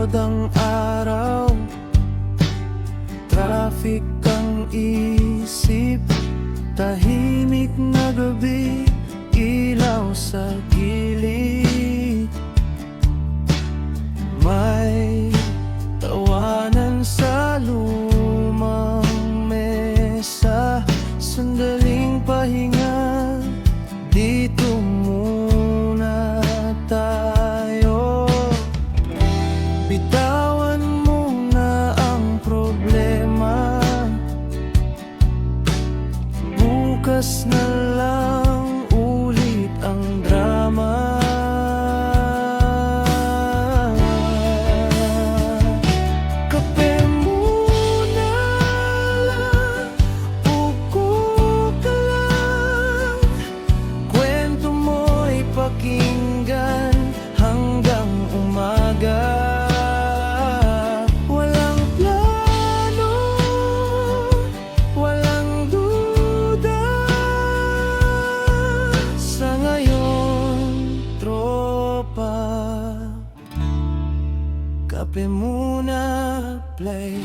pagod ang araw, traffic ang isip, tahimik na gabi, ilaw sa gilid. May tawanan sa lumang mesa, sandaling pahinga, dito muna tayo. Bitawan muna ang problema, bukas na lang ulit ang drama. Kape muna, upo ka lang, kwento mo'y pakinggan hanggang umaga. Walang plano, walang duda, sa ngayon, tropa. Kape muna, play.